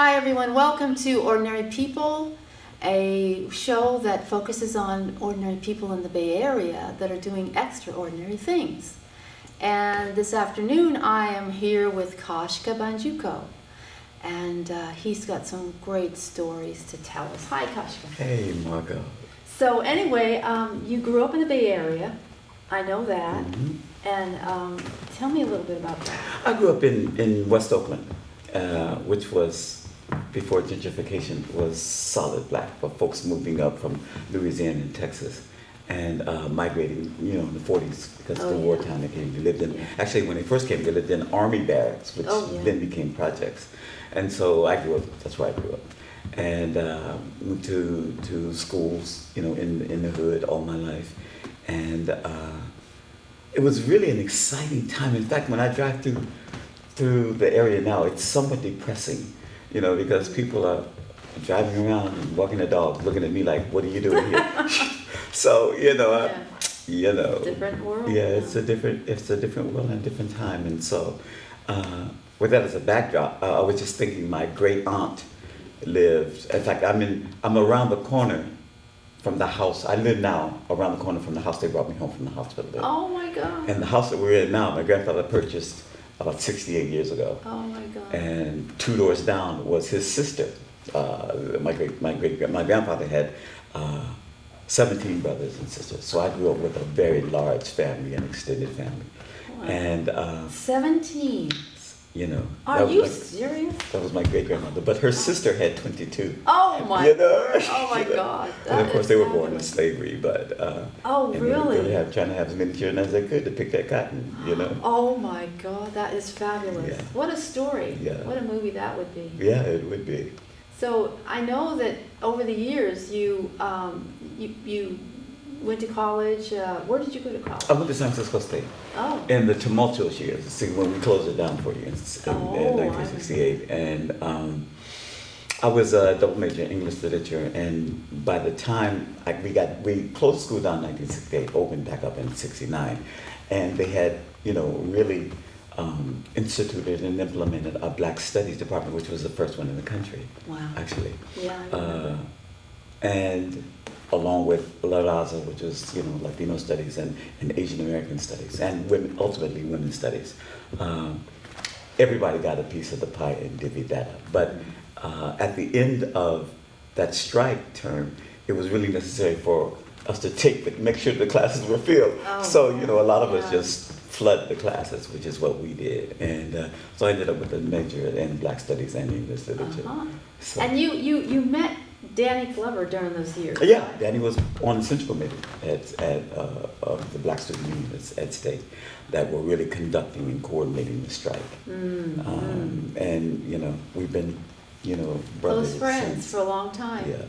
Hi everyone, welcome to Ordinary People, a show that focuses on ordinary people in the Bay Area that are doing extraordinary things. And this afternoon I am here with Kashka Banjuko, and he's got some great stories to tell us. Hi Kashka. Hey Margo. So anyway, you grew up in the Bay Area, I know that, and tell me a little bit about that. I grew up in West Oakland, which was, before gentrification, was solid black, but folks moving up from Louisiana and Texas and migrating, in the 40s because of the wartime they came. They lived in, actually when they first came, they lived in army barracks, which then became projects. And so I grew up, that's where I grew up. And went to schools, in the hood all my life. And it was really an exciting time. In fact, when I drive through the area now, it's somewhat depressing, because people are driving around and walking their dogs, looking at me like, "What are you doing here?" So Different world. Yeah, it's a different world and a different time. And so, with that as a backdrop, I was just thinking my great aunt lived. In fact, I'm around the corner from the house. I live now around the corner from the house they brought me home from the hospital. Oh my God. And the house that we're in now, my grandfather purchased about 68 years ago. Oh my God. And 2 doors down was his sister. My grandfather had 17 brothers and sisters. So I grew up with a very large family, an extended family. Wow. And 17. Are that you was serious? that was my great grandmother, but her sister had 22. Oh my word. Oh my God. And of course they were born in fabulous. slavery, but Oh and really? they were trying to have as many children as they could to pick that cotton, Oh my God, that is fabulous. Yeah. What a story. Yeah. What a movie that would be. Yeah, it would be. So I know that over the years you went to college. Where did you go to college? I went to San Francisco State Oh. in the tumultuous years. See, when we closed it down for you in Oh, 1968, and I was a double major in English literature. And by the time we closed school down in 1968, opened back up in '69, and they had really instituted and implemented a Black Studies department, which was the first one in the country. Wow. Actually. Yeah. I remember. And along with La Raza, which was Latino studies and Asian American studies, and ultimately women's studies. Everybody got a piece of the pie and divvied that up. But at the end of that strike term, it was really necessary for us to make sure the classes were filled. Oh, So a lot of us just flood the classes, which is what we did. And so I ended up with a major in Black Studies and English literature. So, And you met Danny Glover during those years. yeah, Danny was on the Central Committee of the Black Student Unions at State that were really conducting and coordinating the strike. And we've been brothers Close friends since. for a long time. Yeah,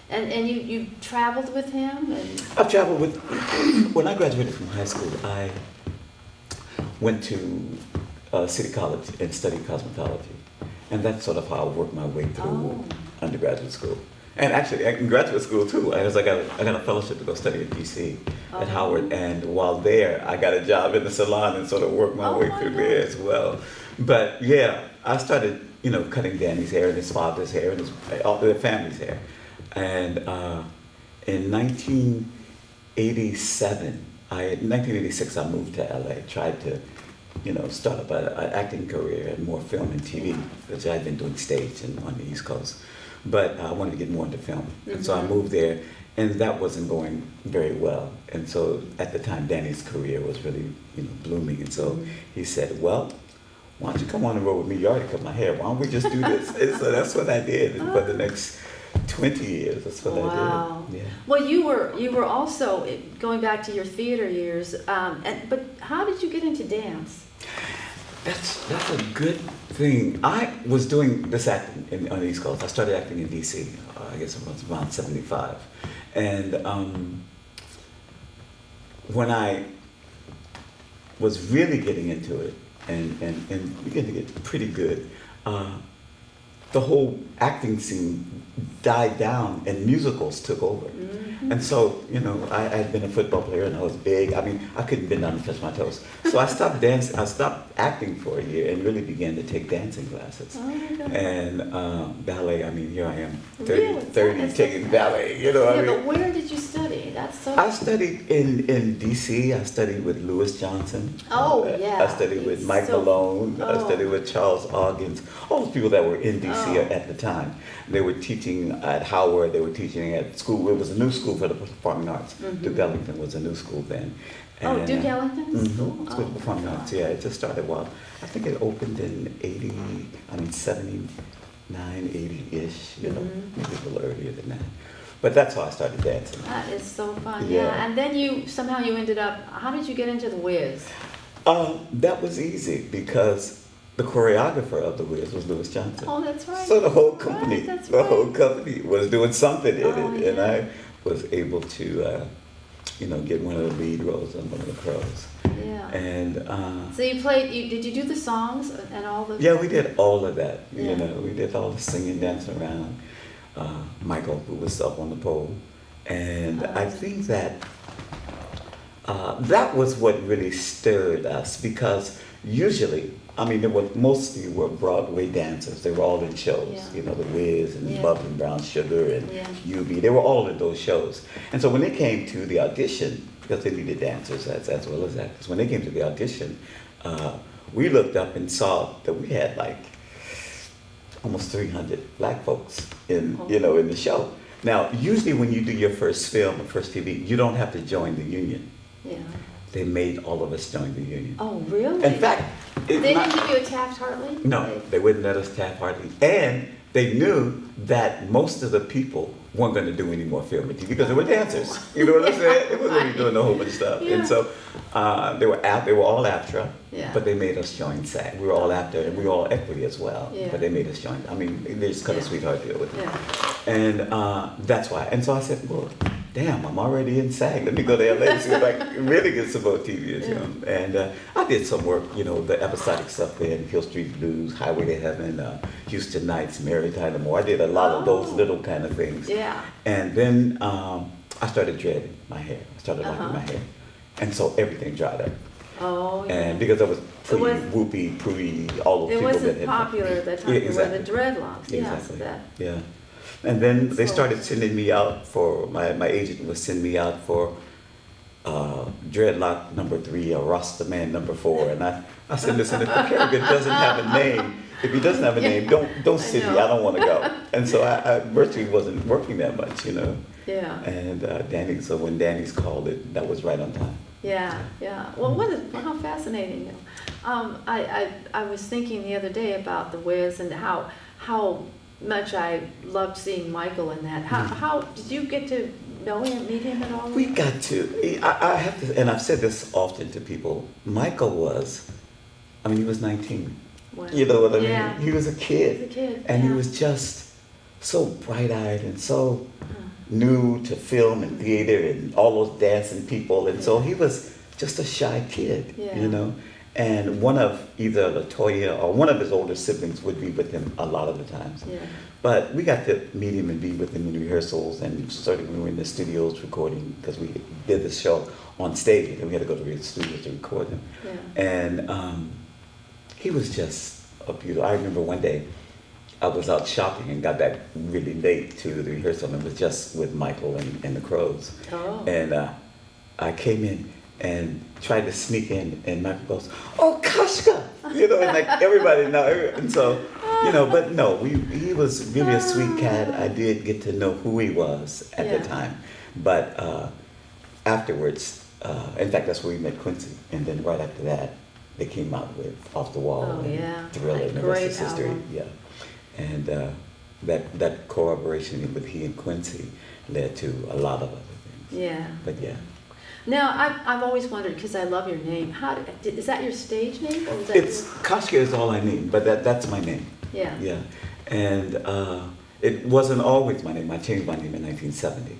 And you traveled with him and I've traveled with. When I graduated from high school, I went to City College and studied cosmetology, and that's sort of how I worked my way through undergraduate school. And actually, in graduate school too, I got a fellowship to go study at DC at Howard, and while there, I got a job in the salon and sort of worked my way through there as well. But yeah, I started, cutting Danny's hair and his father's hair and all their family's hair. And in 1986, I moved to LA, tried to, start up an acting career and more film and TV, which I'd been doing stage and on the East Coast. But I wanted to get more into film. And so I moved there, and that wasn't going very well. And so at the time, Danny's career was really, blooming. And so he said, well, why don't you come on the road with me? You already cut my hair. Why don't we just do this? And so that's what I did. And for the next 20 years, that's what I did. Yeah. Well, you were also going back to your theater years. But how did you get into dance? That's a good thing. I was doing this acting on the East Coast. I started acting in DC, I guess it was around 75. And when I was really getting into it and began to get pretty good, the whole acting scene died down and musicals took over. And so, you know, I had been a football player and I was big. I mean, I couldn't bend down and touch my toes. So I stopped dancing. I stopped acting for a year and really began to take dancing classes. Oh my God. And ballet, I mean, here I am, 30, Really? 30 That's taking so ballet, you know what Yeah, I mean? but where did you study? That's so. I studied in D.C. I studied with Lewis Johnson. Oh, yeah. I studied with He's Mike so- Malone. I oh. studied with Charles Oggins. All those people that were in D.C. Oh. at the time. They were teaching at Howard. They were teaching at school. It was a new school for the performing arts. Duke Ellington was a new school then. Oh, Duke Ellington School? School of Performing Arts. Yeah, it just started. Well, I think it opened in 79, 80-ish. You know, maybe a little earlier than that. But that's how I started dancing. That is so fun. Yeah. Yeah. And then you somehow you ended up. How did you get into the Wiz? That was easy because the choreographer of the Wiz was Lewis Johnson. Oh, that's right. So the whole company, Right, that's the whole right. company was doing something in Oh, it, and yeah. I was able to, you know, get one of the lead roles on one of the Crows. Yeah. And So you played. Did you do the songs and all the? yeah, we did all of that. Yeah. You know, we did all the singing, dancing around. Michael, who was up on the pole, and I think that that was what really stirred us because usually, I mean, there were mostly were Broadway dancers. They were all in shows, Yeah. you know, The Wiz and Yeah. Bubba and Brown Sugar and Yeah. UB. They were all in those shows. And so when they came to the audition, because they needed dancers as well as actors, when they came to the audition, we looked up and saw that we had like almost 300 black folks in, you know, in the show. Now, usually when you do your first film or first TV, you don't have to join the union. Yeah. They made all of us join the union. Oh, really? In fact, they didn't give you a Taft-Hartley? no, they wouldn't let us tap hardly. And they knew that most of the people weren't going to do any more film and TV because they were dancers. You know what I'm saying? It wasn't really doing a whole bunch of stuff. Yeah. And so they were all AFTRA, Yeah. but they made us join SAG. We were all AFTRA and we were all equity as well. Yeah. But they made us join. I mean, they just cut a Yeah. sweetheart deal with it. Yeah. And that's why. And so I said, well, damn, I'm already in SAG. Let me go to LA and see if I can really get some more TV. You know? And I did some work, you know, the episodic stuff there, Hill Street Blues, Highway to Heaven, Houston Nights, Mary Tyler Moore. I did a lot of those little kind of things. Yeah. And then I started dreading my hair. I started liking my hair. And so everything dried up. Oh, yeah. And because I was pretty was- whoopie, pretty, all those It people wasn't that had popular at that time. Yeah, There exactly. were the dreadlocks. Yeah, so Exactly. that. Yeah. And then they So- started sending me out for, my agent was sending me out for dreadlock number 3 or Rasta Man number 4. And I said, listen, if the character doesn't have a name, if he doesn't have a name, don't send me. know. I don't want to go. And so I virtually wasn't working that much, you know. Yeah. And Danny, so when Danny's called it, that was right on time. Yeah, yeah. Well, how fascinating. You know. I was thinking the other day about the Wiz and how much I loved seeing Michael in that. How did you get to know him, meet him at all? We got to, I have to, and I've said this often to people, Michael was, I mean, he was 19. Wow. You know what I mean? Yeah. He was a kid. He was a kid, And he yeah. was just so bright-eyed and so new to film and theater and all those dancing people. And so he was just a shy kid, Yeah. you know? And one of either LaToya or one of his older siblings would be with him a lot of the times. Yeah. But we got to meet him and be with him in rehearsals, and certainly we were in the studios recording because we did the show on stage and we had to go to the studios to record him. Yeah. And he was just a beautiful. I remember one day I was out shopping and got back really late to the rehearsal and was just with Michael and the Crows. Oh. And I came in and tried to sneak in, and Michael goes, "Oh, Kashka!" You know, and like everybody know. And so, you know, but no, he was really a sweet cat. I did get to know who he was at Yeah. the time, but afterwards, in fact, that's where we met Quincy, and then right after that, they came out with Off the Wall Oh, and yeah. Thriller, A and the rest great is history. album. Yeah, and that cooperation with he and Quincy led to a lot of other things. Yeah. But yeah. Now, I've always wondered, because I love your name, is that your stage name? Or is that It's Kashka is all I need, but that's my name. Yeah. Yeah, and it wasn't always my name. I changed my name in 1970,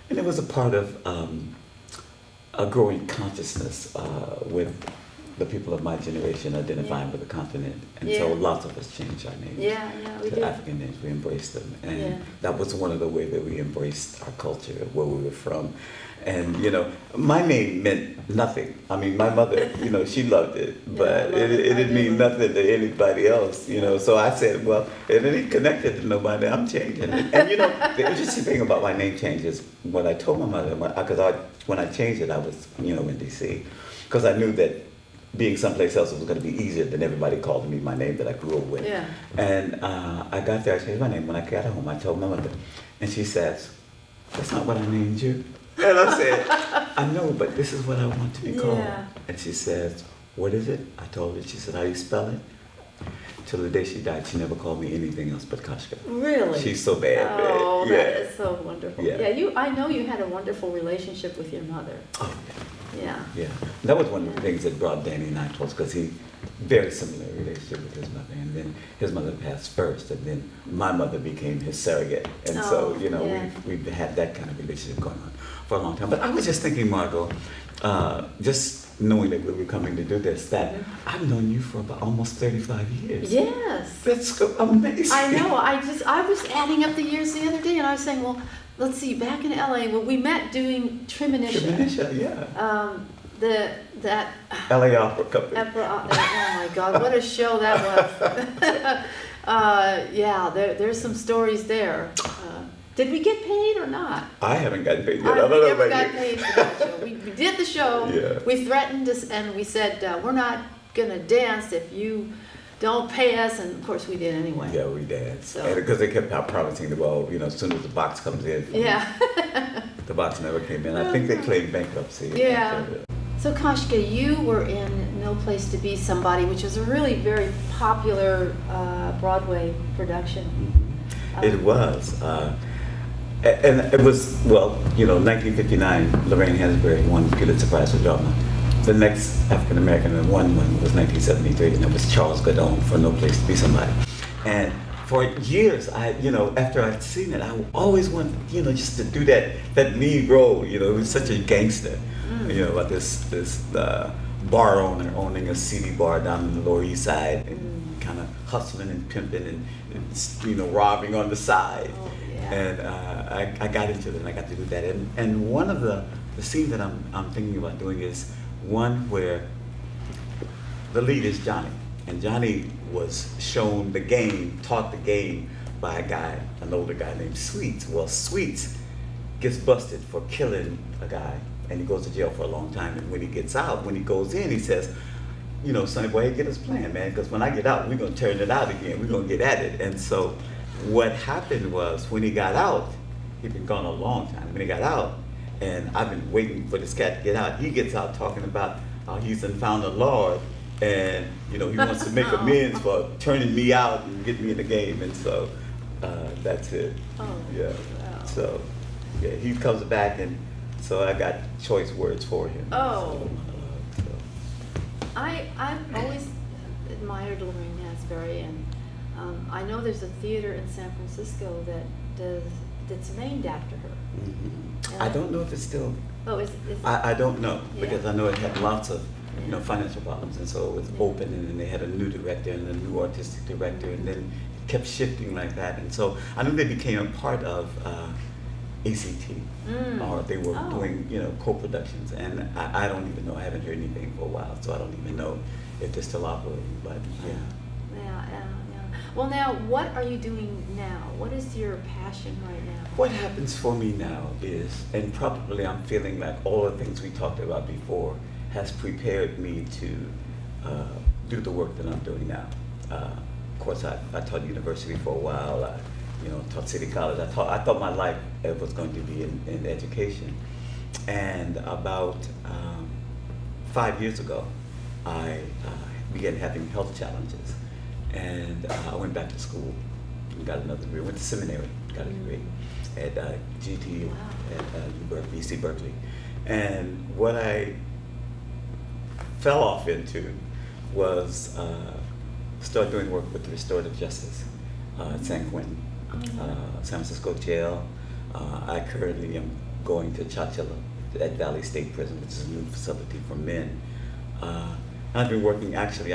and it was a part of a growing consciousness with the people of my generation identifying with the continent. And so Yeah. lots of us changed our names Yeah, we to did. African names. We embraced them. And Yeah. that was one of the ways that we embraced our culture, where we were from. And, you know, my name meant nothing. I mean, my mother, you know, she loved it, Yeah, I but love it it. I didn't do mean love nothing to anybody else, you know. So I said, well, it ain't connected to nobody, I'm changing it. And, you know, the interesting thing about my name change is when I told my mother, because when I changed it, I was, you know, in D.C., because I knew that being someplace else was going to be easier than everybody calling me my name that I grew up with. Yeah. And I got there, I changed my name. When I got home, I told my mother, and she says, that's not what I named you. And I said, I know, but this is what I want to be called. Yeah. And she says, what is it? I told her. She said, how do you spell it? Till the day she died, she never called me anything else but Kashka. Really? She's so bad. Oh, man. that Yeah. is so wonderful. Yeah. Yeah, I know you had a wonderful relationship with your mother. Oh, Yeah. yeah. That was one of the things that brought Danny and I close, because he very similar relationship with his mother, and then his mother passed first, and then my mother became his surrogate, and so Oh, you know yeah. we've had that kind of relationship going on for a long time. But I was just thinking, Margo, just knowing that we were coming to do this, that I've known you for about almost 35 years. Yes. That's amazing. I know. I was adding up the years the other day, and I was saying, well, let's see. Back in LA, well, we met doing Tremanisha. Tremanisha, yeah. That LA Opera Company. oh my God, what a show that was. Yeah, there's some stories there. Did we get paid or not? I haven't gotten paid yet. I We don't know never about got you. paid for that show. We did the show. Yeah. We threatened us, and we said, we're not going to dance if you don't pay us. And of course, we did anyway. Yeah, we danced. So- Because they kept out promising, well, you know, as soon as the box comes in. Yeah. The box never came in. I think they claimed bankruptcy. Yeah. after the- So Kashka, you were in No Place to Be Somebody, which was a really very popular Broadway production. It was. And it was, well, you know, 1959, Lorraine Hansberry won Pulitzer Prize for drama. The next African American that won one was 1973, and it was Charles Godon for No Place to Be Somebody. And for years, you know, after I'd seen it, I always wanted, you know, just to do that lead role. You know, it was such a gangster. You know, about this bar owner owning a CD bar down in the Lower East Side, and kind of hustling and pimping and, you know, robbing on the side. Oh, yeah. And I got into it, and I got to do that. And one of the scenes that I'm thinking about doing is one where the lead is Johnny, and Johnny was shown the game, taught the game by a guy, an older guy named Sweets. Well, Sweets gets busted for killing a guy, and he goes to jail for a long time. And when he gets out, when he goes in, he says, you know, sonny boy, get us playing, man, because when I get out, we're going to turn it out again. We're going to get at it. And so what happened was, when he got out, he'd been gone a long time. When he got out, and I've been waiting for this cat to get out, he gets out talking about how he's done found the Lord, and, you know, he wants to make amends for turning me out and getting me in the game. And so that's it. Oh, Yeah. wow. So, yeah, he comes back, and so I got choice words for him. Oh. So, I've always admired Lorraine Hansberry, and I know there's a theater in San Francisco that's named after her. mhm. Yeah. I don't know if it's still. Oh, is I don't know, because Yeah. I know it had lots of, you know, financial problems, and so it was open, and then they had a new director and a new artistic director, and then it kept shifting like that. And so I knew they became a part of ACT, or they were Oh. doing, you know, co-productions, and I don't even know. I haven't heard anything for a while, so I don't even know if they're still operating. But yeah. Yeah. Well, now, what are you doing now? What is your passion right now? What happens for me now is, and probably I'm feeling like all the things we talked about before has prepared me to do the work that I'm doing now. Of course, I taught university for a while. I, you know, taught City College. I thought my life was going to be in education. And about 5 years ago, I began having health challenges. And I went back to school and got another degree. Went to seminary, got a degree at GTU Wow. at UC Berkeley. And what I fell off into was start doing work with restorative justice at San Quentin, San Francisco jail. I currently am going to Chowchilla at Valley State Prison, which is a new facility for men. I've been working, actually,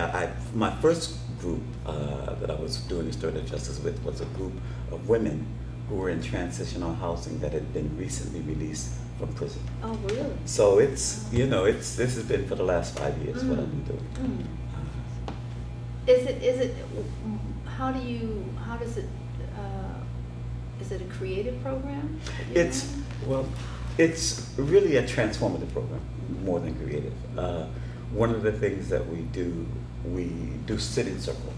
my first group that I was doing restorative justice with was a group of women who were in transitional housing that had been recently released from prison. Oh, really? So it's, this has been for the last 5 years what I've been doing. How does it, is it a creative program? It's really a transformative program, more than creative. One of the things that we do sit-in circle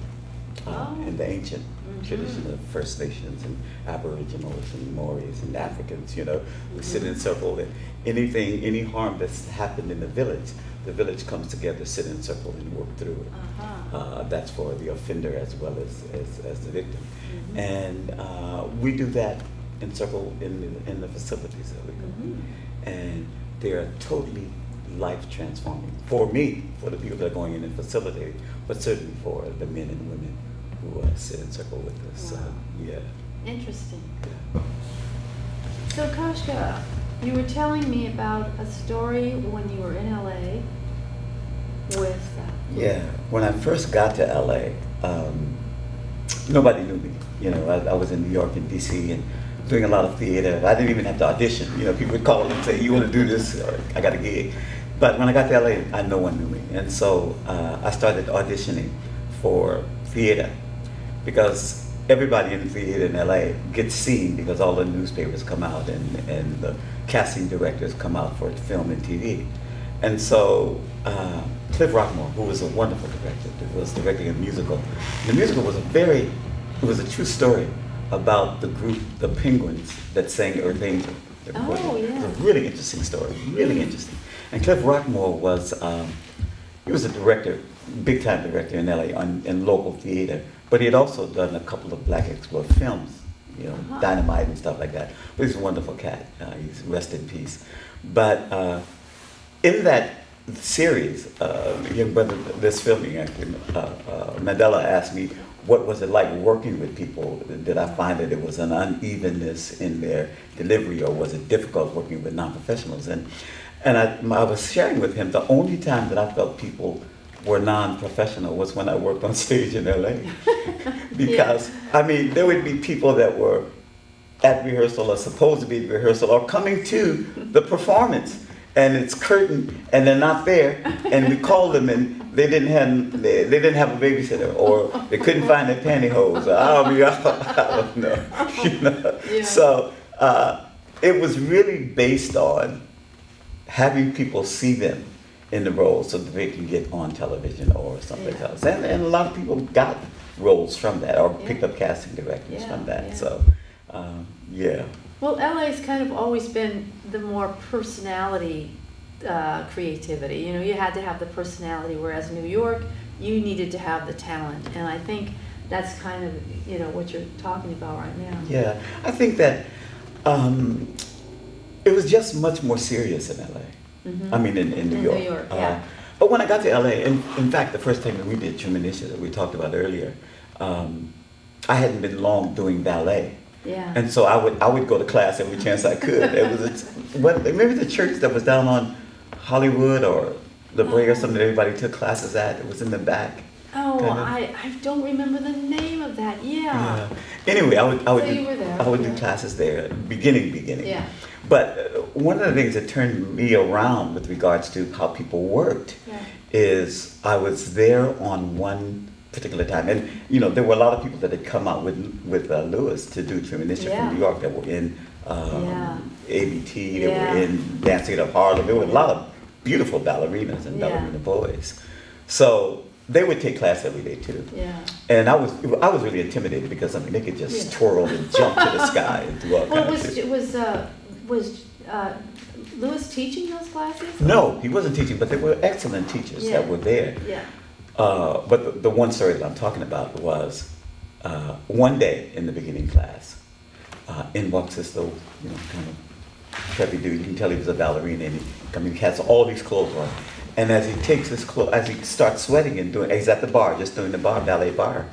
in the ancient tradition of First Nations and Aboriginals and Maoris and Africans, we sit in circle, and any harm that's happened in the village comes together, sit in circle and work through it. That's for the offender as well as the victim. And we do that in circle in the facilities that we go. And they are totally life transforming for me, for the people that are going in and facilitating, but certainly for the men and women who sit in circle with us. Wow. Yeah. Interesting. Yeah. So Kashka, you were telling me about a story when you were in LA with... Yeah, when I first got to LA, nobody knew me. I was in New York and DC and doing a lot of theater. I didn't even have to audition. People would call and say, "You want to do this?" Or, "I got a gig." But when I got to LA, no one knew me. And so I started auditioning for theater, because everybody in the theater in LA gets seen because all the newspapers come out and the casting directors come out for film and TV. And so Cliff Rockmore, who was a wonderful director, was directing a musical. The musical was a true story about the group, the Penguins, that sang Earth Angel. Oh, yeah. It was a really interesting story, really interesting. And Cliff Rockmore he was a director, big time director in LA in local theater, but he had also done a couple of black exploit films, Dynamite and stuff like that. But he's a wonderful cat. He's rest in peace. But in that series, young brother, this filming actually, Mandela asked me, what was it like working with people? Did I find that there was an unevenness in their delivery, or was it difficult working with non-professionals? And I was sharing with him the only time that I felt people were non-professional was when I worked on stage in LA. Because, there would be people that were at rehearsal or supposed to be at rehearsal or coming to the performance, and it's curtain and they're not there, and we called them and they didn't have a babysitter, or they couldn't find their pantyhose. I don't know. Yeah. So it was really based on having people see them in the role so that they can get on television or something else. And a lot of people got roles from that, or picked up casting directors from that. Yeah. So, Well, LA's kind of always been the more personality creativity. You had to have the personality, whereas New York, you needed to have the talent. And I think that's kind of, what you're talking about right now. Yeah, I think that it was just much more serious in LA. I mean, in New York. New York, yeah. But when I got to LA, in fact, the first time that we did Tremonisha that we talked about earlier, I hadn't been long doing ballet. Yeah. And so I would go to class every chance I could. It was maybe the church that was down on Hollywood or La Brea or something that everybody took classes at. It was in the back. Oh, kind of. I don't remember the name of that. Yeah. Anyway, I would So you were there. I would do classes there, beginning. Yeah. But one of the things that turned me around with regards to how people worked is I was there on one particular time, and there were a lot of people that had come out with Lewis to do Tremonisha from New York that were in ABT, they were in Dancing of Harlem. There were a lot of beautiful ballerinas and ballerina boys, so they would take class every day too. Yeah. And I was really intimidated because they could just twirl and jump to the sky and do all kinds of shit. Was Lewis teaching those classes? No, he wasn't teaching, but there were excellent teachers that were there. Yeah. But the one story that I'm talking about was one day in the beginning class, in walks this little, kind of preppy dude. You can tell he was a ballerina, and he has all these clothes on. And as he takes his clothes, as he starts sweating and he's at the bar, just doing the ballet bar,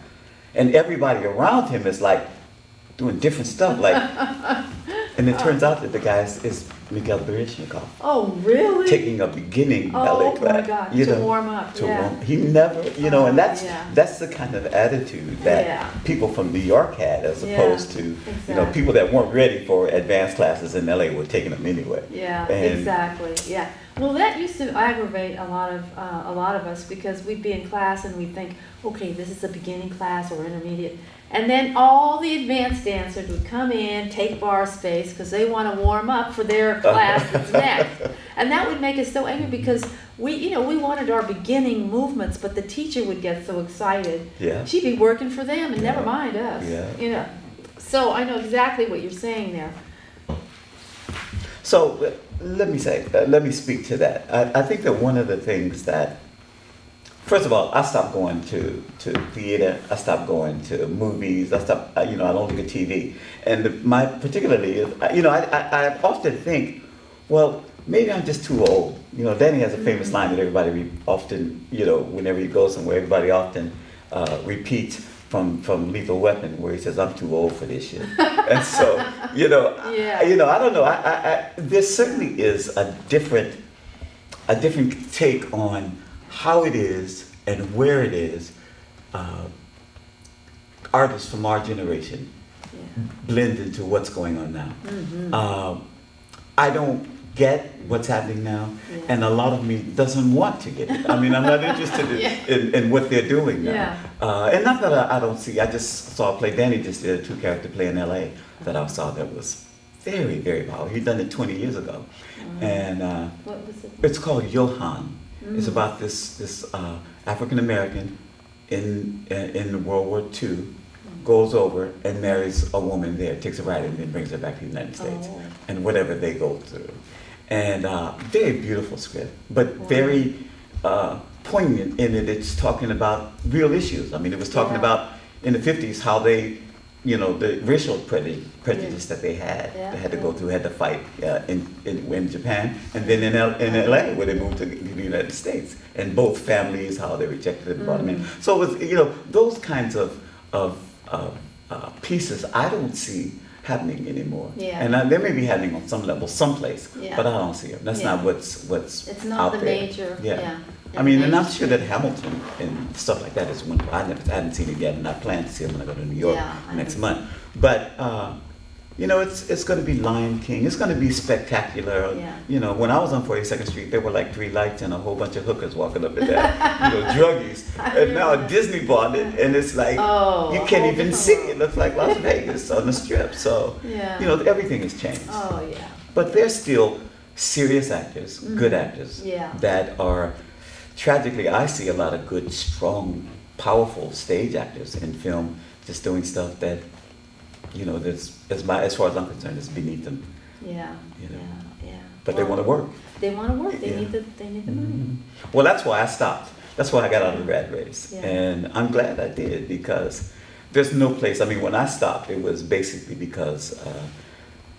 and everybody around him is like doing different stuff, like And it turns out that the guy is Miguel Baryshnikov, Oh, really? taking a beginning ballet Oh, class. my God, you to know, warm up, yeah. He never, and Yeah. that's the kind of attitude that Yeah. people from New York had, as Yeah, opposed to, exactly. people that weren't ready for advanced classes in LA were taking them anyway. Yeah, And- exactly. Yeah. Well, that used to aggravate a lot of us because we'd be in class and we'd think, okay, this is a beginning class or intermediate, and then all the advanced dancers would come in, take bar space because they want to warm up for their class that's next, and that would make us so angry because we wanted our beginning movements, but the teacher would get so excited. Yeah. She'd be working for them and never Yeah. mind us. Yeah. So I know exactly what you're saying there. So let me speak to that. I think that one of the things that, first of all, I stopped going to theater. I stopped going to movies. I stopped, I don't look at TV. And my particularly, I often think, well, maybe I'm just too old. Danny has a famous line that everybody often, whenever he goes somewhere, everybody often repeats from Lethal Weapon, where he says, "I'm too old for this shit." And so, Yeah. I don't know. There certainly is a different take on how it is and where it is. Artists from our generation blend into what's going on now. Mm-hmm. I don't get what's happening now, Yeah. and a lot of me doesn't want to get it. I mean, I'm not interested in what they're doing now. Yeah. And not that I don't see. I just saw a play. Danny just did a 2-character play in LA that I saw that was very, very powerful. He'd done it 20 years ago, and What was it? it's called Johann. It's about this African American in World War II goes over and marries a woman there, takes a ride, and then brings her back to the United States, Oh. and whatever they go through. And very beautiful script, but very poignant in it. It's talking about real issues. I mean, it was talking Yeah. about in the 50s how they, the racial prejudice that they had to go through, had to fight in Japan, and then in LA where they moved to the United States, and both families, how they rejected it and brought them in. So it was, those kinds of pieces I don't see happening anymore. Yeah. And they may be happening on some level, someplace, Yeah. but I don't see them. That's Yeah. not what's It's not out the there. major. Yeah. Yeah. I mean, and I'm Mainstream. sure that Hamilton and stuff like that is wonderful. I hadn't seen it yet, and I plan to see it when I go to New York Yeah, I next know. month. But it's going to be Lion King. It's going to be spectacular. Yeah. When I was on 42nd Street, there were like 3 lights and a whole bunch of hookers walking up and down, druggies. And now Disney bought it, and it's like Oh, you a can't whole even different see world. it. It looks like Las Vegas on the Strip. So Yeah. everything has changed. Oh, yeah. But there's still serious actors, good actors, Yeah. that are, tragically, I see a lot of good, strong, powerful stage actors in film just doing stuff that, as far as I'm concerned, is beneath them. Yeah. You know. Yeah. But they want to work. They want to work. They Yeah. need the money. Mhm. Well, that's why I stopped. That's why I got out of the rat race. Yeah. And I'm glad I did, because there's no place, I mean, when I stopped, it was basically because,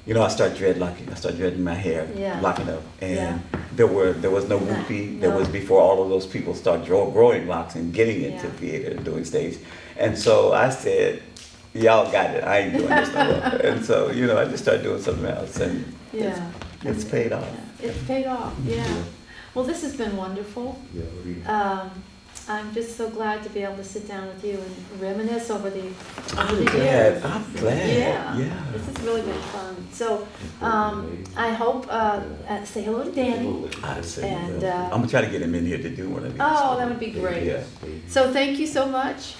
I started dreadlocking. I started dreading my hair, Yeah. locking up. And Yeah. there was no whoopee. That No. was before all of those people started growing locks and getting into Yeah. theater and doing stage. And so I said, y'all got it. I ain't doing this no more. And so, I just started doing something else. And Yeah. it's paid off. Yeah. It's paid off. Yeah. Well, this has been wonderful. I'm just so glad to be able to sit down with you and reminisce over the years. I'm glad. Yeah. Yeah. This has really been fun. So I hope, say hello to Danny. I see. And, I'm gonna try to get him in here to do one of these. Oh, that would be great. Yeah. So thank you so much.